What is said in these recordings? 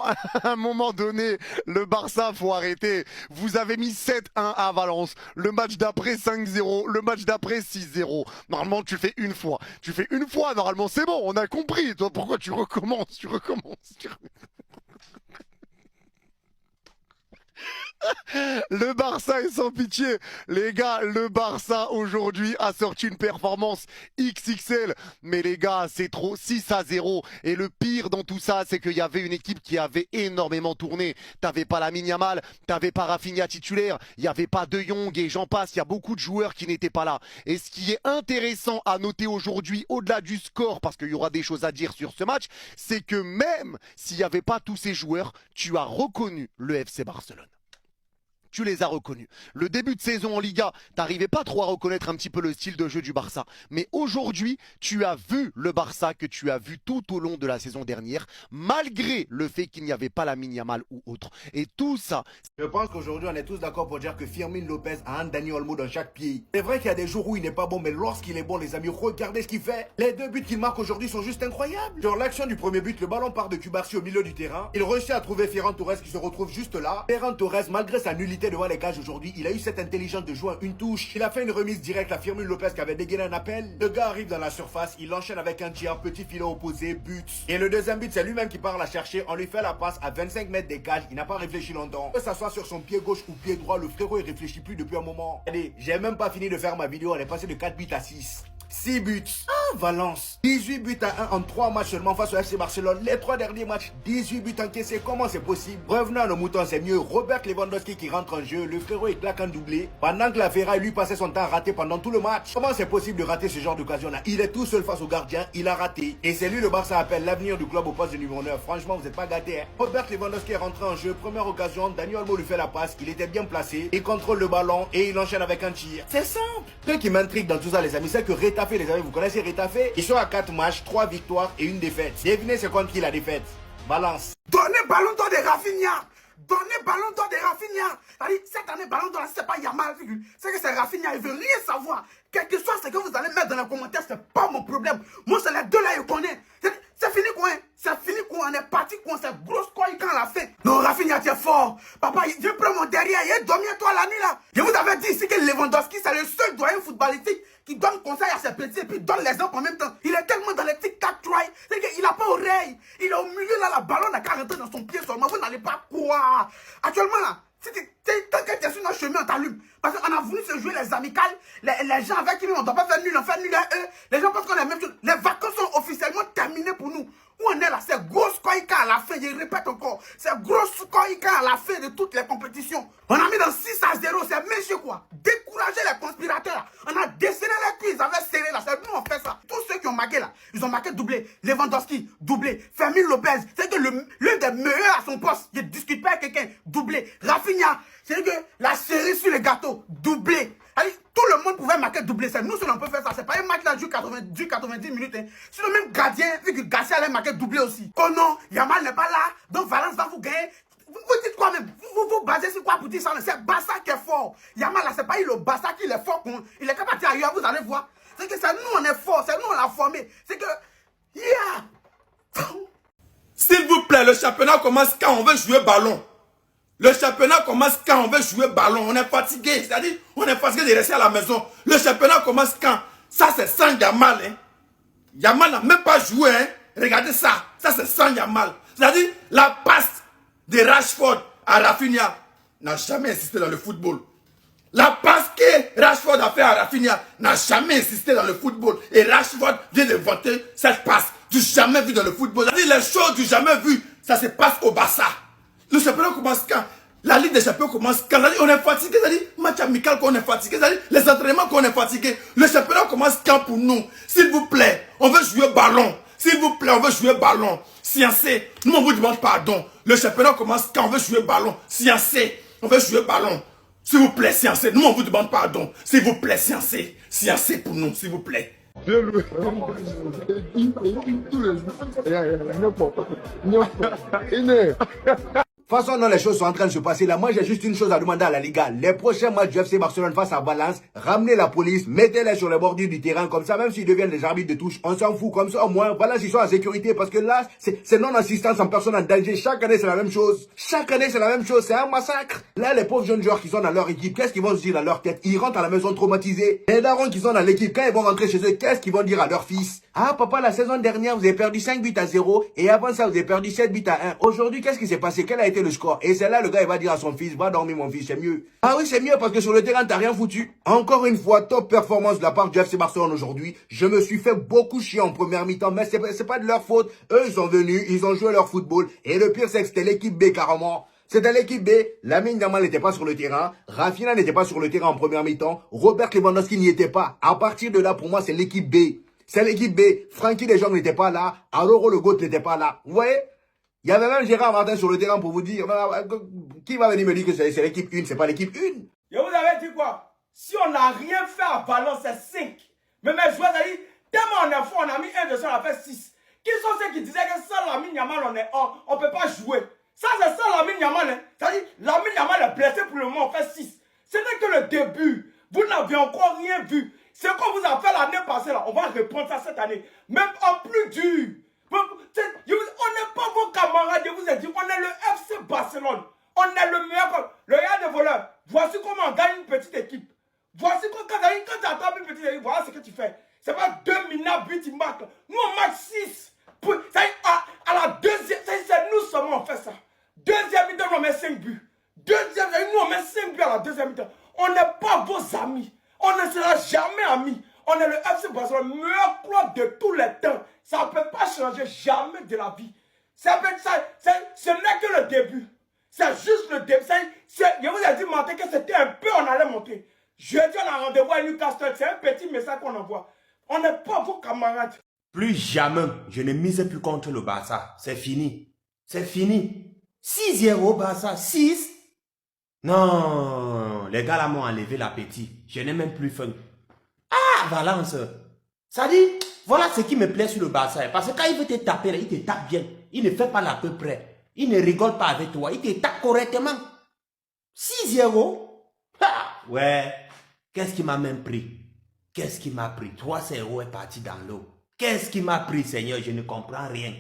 à un moment donné, le Barça, faut arrêter. Vous avez mis 7-1 à Valence. Le match d'après 5-0. Le match d'après 6-0. Normalement, tu fais une fois. Tu fais une fois, normalement, c'est bon, on a compris. Toi, pourquoi tu recommences? Le Barça est sans pitié. Les gars, le Barça aujourd'hui a sorti une performance XXL. Mais les gars, c'est trop 6-0. Et le pire dans tout ça, c'est qu'il y avait une équipe qui avait énormément tourné. T'avais pas Lamine Yamal, t'avais pas Rafinha titulaire, il n'y avait pas De Jong et j'en passe. Il y a beaucoup de joueurs qui n'étaient pas là. Et ce qui est intéressant à noter aujourd'hui, au-delà du score, parce qu'il y aura des choses à dire sur ce match, c'est que même s'il n'y avait pas tous ces joueurs, tu as reconnu le FC Barcelone. Tu les as reconnus. Le début de saison en Liga, t'arrivais pas trop à reconnaître un petit peu le style de jeu du Barça. Mais aujourd'hui, tu as vu le Barça que tu as vu tout au long de la saison dernière, malgré le fait qu'il n'y avait pas Lamine Yamal ou autre. Et tout ça... Je pense qu'aujourd'hui, on est tous d'accord pour dire que Firmino Lopez a un Dani Olmo dans chaque pied. C'est vrai qu'il y a des jours où il n'est pas bon, mais lorsqu'il est bon, les amis, regardez ce qu'il fait. Les 2 buts qu'il marque aujourd'hui sont juste incroyables. Dans l'action du premier but, le ballon part de Cubarsí au milieu du terrain. Il réussit à trouver Ferran Torres qui se retrouve juste là. Ferran Torres, malgré sa nullité devant les cages aujourd'hui, il a eu cette intelligence de jouer une touche. Il a fait une remise directe à Firmino Lopez qui avait dégainé un appel. Le gars arrive dans la surface, il enchaîne avec un tir, petit filet opposé, but. Et le deuxième but, c'est lui-même qui part la chercher. On lui fait la passe à 25 mètres des cages. Il n'a pas réfléchi longtemps. Que ça soit sur son pied gauche ou pied droit, le frérot il réfléchit plus depuis un moment. Allez, j'ai même pas fini de faire ma vidéo, on est passé de 4 buts à 6. 6 buts. Ah, Valence. 18 buts à 1 en 3 matchs seulement face au FC Barcelone. Les 3 derniers matchs, 18 buts encaissés. Comment c'est possible? Revenons à nos moutons, c'est mieux. Robert Lewandowski qui rentre en jeu. Le frérot il claque un doublé. Pendant que la Ferrari lui passait son temps à rater pendant tout le match. Comment c'est possible de rater ce genre d'occasion-là? Il est tout seul face au gardien. Il a raté. Et c'est lui le Barça appelle l'avenir du club au poste de numéro 9. Franchement, vous n'êtes pas gâtés. Hein? Robert Lewandowski est rentré en jeu. Première occasion. Dani Olmo lui fait la passe. Il était bien placé. Il contrôle le ballon et il enchaîne avec un tir. C'est simple. Ce qui m'intrigue dans tout ça, les amis, c'est que Retafe, les amis, vous connaissez Retafe? Ils sont à 4 matchs, 3 victoires et 1 défaite. Devinez c'est contre qui la défaite? Valence. Donnez ballon d'or de Rafinha. Donnez ballon d'or de Rafinha. Cette année, ballon d'or, c'est pas Yamal. C'est que c'est Rafinha. Il veut rien savoir. Quel que soit ce que vous allez mettre dans les commentaires, c'est pas mon problème. Moi, c'est les deux là, je connais. C'est fini quoi? C'est fini quoi? On est parti quoi? C'est grosse quoi quand on l'a fait. Non, Rafinha, tu es fort. Papa, je prends mon derrière. Il dormi toi la nuit là. Je vous avais dit ici que Lewandowski, c'est le seul doyen footballistique qui donne conseil à ses petits et puis donne l'exemple en même temps. Il est tellement dans les tic-tac try. C'est qu'il n'a pas oreille. Il est au milieu là, la ballon n'a qu'à rentrer dans son pied seulement. Vous n'allez pas croire. Actuellement là, tant que tu es sur notre chemin, on t'allume. Parce qu'on a voulu se jouer les amicales. Les gens avec qui on ne doit pas faire nul, on fait nul à eux. Les gens pensent qu'on est la même chose. Les vacances sont officiellement terminées pour nous. Où on est là, c'est gros Koïka à la fin, je répète encore. C'est gros Koïka à la fin de toutes les compétitions. On a mis dans 6-0, c'est monsieur quoi. Décourager les conspirateurs. On a desserré les cuisses, ils avaient serré là. C'est nous on fait ça. Tous ceux qui ont marqué là, ils ont marqué doublé. Lewandowski, doublé. Firmino Lopez, c'est que l'un des meilleurs à son poste. Je discute pas avec quelqu'un, doublé. Rafinha, c'est que la cerise sur le gâteau, doublé. Allez, tout le monde pouvait marquer doublé. C'est nous, si on peut faire ça. C'est pas un match là, du 90 minutes. Hein. Si le même gardien, vu que Garcia allait marquer doublé aussi. Oh non, Yamal n'est pas là. Donc Valence va vous gagner. Vous dites quoi même? Vous basez sur quoi pour dire ça? C'est Barça qui est fort. Yamal là, c'est pas le Barça qui est fort. Il est capable de ailleurs, vous allez voir. C'est que c'est nous, on est fort. C'est nous, on l'a formé. C'est que, yeah. S'il vous plaît, le championnat commence quand on veut jouer ballon. Le championnat commence quand on veut jouer ballon. On est fatigué. C'est-à-dire, on est fatigué de rester à la maison. Le championnat commence quand? Ça, c'est sans Yamal. Hein. Yamal n'a même pas joué. Hein. Regardez ça. Ça, c'est sans Yamal. C'est-à-dire, la passe de Rashford à Rafinha n'a jamais existé dans le football. La passe que Rashford a fait à Rafinha n'a jamais existé dans le football. Et Rashford vient de vanter cette passe du jamais vu dans le football. C'est-à-dire, les choses du jamais vu, ça se passe au Barça. Le championnat commence quand? La Ligue des Champions commence quand? On est fatigué, c'est-à-dire match amical qu'on est fatigué, c'est-à-dire les entraînements qu'on est fatigué. Le championnat commence quand pour nous? S'il vous plaît, on veut jouer ballon. S'il vous plaît, on veut jouer ballon. Sciencé, nous on vous demande pardon. Le championnat commence quand on veut jouer ballon. Sciencé, on veut jouer ballon. S'il vous plaît, sciencé, nous on vous demande pardon. S'il vous plaît, sciencé. Sciencé pour nous, s'il vous plaît. Bien loué. Tous les jours. De toute façon, non, les choses sont en train de se passer là. Moi, j'ai juste une chose à demander à la Liga. Les prochains matchs du FC Barcelone face à Valence, ramenez la police, mettez-les sur les bordures du terrain. Comme ça, même s'ils deviennent des arbitres de touche, on s'en fout. Comme ça, au moins, Valence, ils sont en sécurité. Parce que là, c'est non-assistance en personne en danger. Chaque année, c'est la même chose. Chaque année, c'est la même chose. C'est un massacre. Là, les pauvres jeunes joueurs qui sont dans leur équipe, qu'est-ce qu'ils vont se dire dans leur tête? Ils rentrent à la maison traumatisés. Les darons qui sont dans l'équipe, quand ils vont rentrer chez eux, qu'est-ce qu'ils vont dire à leur fils? Ah, papa, la saison dernière, vous avez perdu 5 buts à 0. Et avant ça, vous avez perdu 7 buts à 1. Aujourd'hui, qu'est-ce qui s'est passé? Quel a été le score? Et c'est là, le gars, il va dire à son fils, va dormir, mon fils, c'est mieux. Ah oui, c'est mieux parce que sur le terrain, t'as rien foutu. Encore une fois, top performance de la part du FC Barcelone aujourd'hui. Je me suis fait beaucoup chier en première mi-temps, mais c'est pas de leur faute. Eux, ils sont venus, ils ont joué leur football. Et le pire, c'est que c'était l'équipe B, carrément. C'était l'équipe B. Lamine Yamal n'était pas sur le terrain. Rafinha n'était pas sur le terrain en première mi-temps. Robert Lewandowski n'y était pas. À partir de là, pour moi, c'est l'équipe B. C'est l'équipe B. Francky de Jong n'était pas là. Aroro le Goat n'était pas là. Vous voyez? Il y avait même Gérard Martin sur le terrain pour vous dire, qui va venir me dire que c'est l'équipe 1, c'est pas l'équipe 1. Je vous avais dit quoi? Si on n'a rien fait à Valence, c'est 5. Mais mes joueurs, tellement on est fort, on a mis 1 de ça, on a fait 6. Qui sont ceux qui disaient que sans Lamine Yamal, on ne peut pas jouer? Ça, c'est sans Lamine Yamal. Hein. C'est-à-dire, Lamine Yamal est blessé pour le moment, on fait 6. Ce n'est que le début. Vous n'avez encore rien vu. Ce qu'on vous a fait l'année passée, là, on va reprendre ça cette année. Même en plus dur. On n'est pas vos camarades, je vous ai dit, on est le FC Barcelone. On est le meilleur. Le gars de voleur, voici comment on gagne une petite équipe. Voici quand tu attrapes une petite équipe, voilà ce que tu fais. C'est pas 2 minables, but, il marque. Nous, on marque 6. À la deuxième, c'est nous seulement on fait ça. Deuxième mi-temps, on met 5 buts. Deuxième, nous, on met 5 buts à la deuxième mi-temps. On n'est pas vos amis. On ne sera jamais amis. On est le FC Barcelone, le meilleur club de tous les temps. Ça ne peut pas changer jamais de la vie. Ce n'est que le début. C'est juste le début. Je vous ai dit, Martin, que c'était un peu, on allait monter. Jeudi, on a rendez-vous à Newcastle. C'est un petit message qu'on envoie. On n'est pas vos camarades. Plus jamais, je ne mise plus contre le Barça. C'est fini. C'est fini. 6-0 Barça. 6. Non, les gars là m'ont enlevé l'appétit. Je n'ai même plus faim. Ah, Valence. Ça dit, voilà ce qui me plaît sur le Barça. Parce que quand il veut te taper, il te tape bien. Il ne fait pas l'à peu près. Il ne rigole pas avec toi. Il te tape correctement. 6-0. Ouais. Qu'est-ce qui m'a même pris? Qu'est-ce qui m'a pris? 3-0 est parti dans l'eau. Qu'est-ce qui m'a pris, Seigneur? Je ne comprends rien.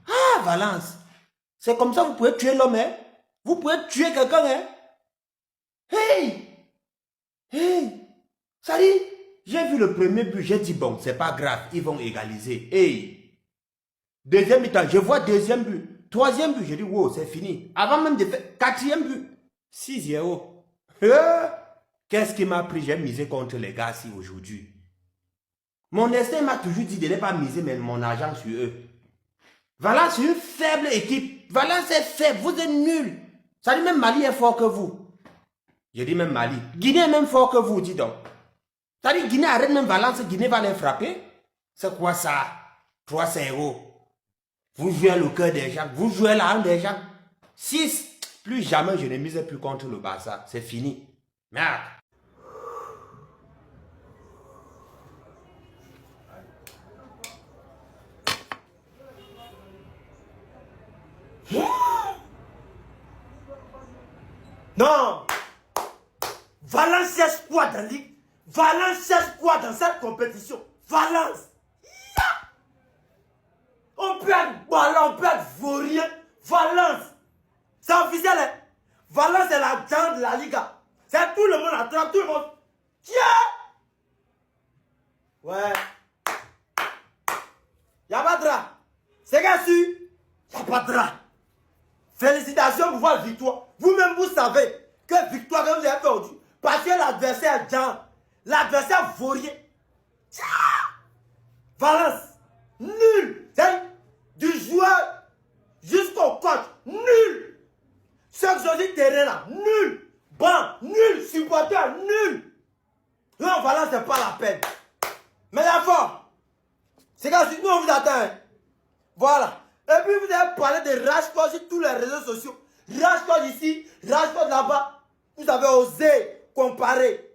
Ah, Valence. C'est comme ça que vous pouvez tuer l'homme, hein? Vous pouvez tuer quelqu'un, hein? Hey! Hey! Ça dit, j'ai vu le premier but, j'ai dit bon, c'est pas grave, ils vont égaliser. Hey! Deuxième mi-temps, je vois deuxième but. Troisième but, j'ai dit wow, c'est fini. Avant même de faire quatrième but. 6-0. Qu'est-ce qui m'a pris? J'ai misé contre les gars ici aujourd'hui. Mon destin m'a toujours dit de ne pas miser mon argent sur eux. Valence, c'est une faible équipe. Valence est faible, vous êtes nuls. Ça dit même Mali est fort que vous. Je dis même Mali. Guinée est même fort que vous, dis donc. Ça dit Guinée arrête même Valence, Guinée va les frapper. C'est quoi ça? 3-0. Vous jouez le cœur des gens, vous jouez la hanche des gens. 6. Plus jamais je ne mise plus contre le Barça. C'est fini. Merde. Non! Valence espoir dans la Ligue. Valence espoir dans cette compétition. Valence! Yeah! On perd ballon, on perd vaurien. Valence! C'est officiel, hein? Valence est la grande de la Liga. C'est tout le monde attrape, tout le monde. Tiens! Ouais. Y'a pas de drap. C'est gars sûr? Y'a pas de drap. Félicitations pour votre victoire. Vous-même, vous savez que victoire que vous avez perdu. Parce que l'adversaire Jean, l'adversaire vaurien. Valence, nul. Du joueur jusqu'au coach, nul. Ceux qui ont dit terrain là, nul. Bon, nul. Supporter, nul. Non, Valence, c'est pas la peine. Mais d'abord, c'est quand nous on vous attend. Voilà. Et puis vous avez parlé de Rashford sur tous les réseaux sociaux. Rashford ici, Rashford là-bas. Vous avez osé comparer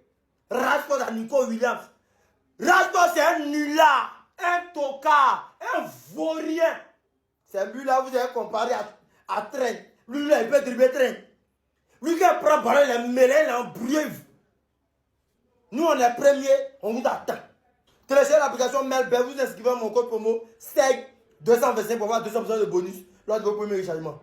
Rashford à Nico Williams. Rashford c'est un nulard, un tocard, un vaurien. Ces buts-là, vous avez comparé à Trent. Lui, là, il peut dribbler train. Lui, qui prend le ballon, il est mêlé, il est embrouillé. Nous, on est premiers, on vous attend. Téléchargez l'application Melbet, vous inscrivez mon code promo SEG225 pour avoir 200% de bonus lors de vos premiers rechargements.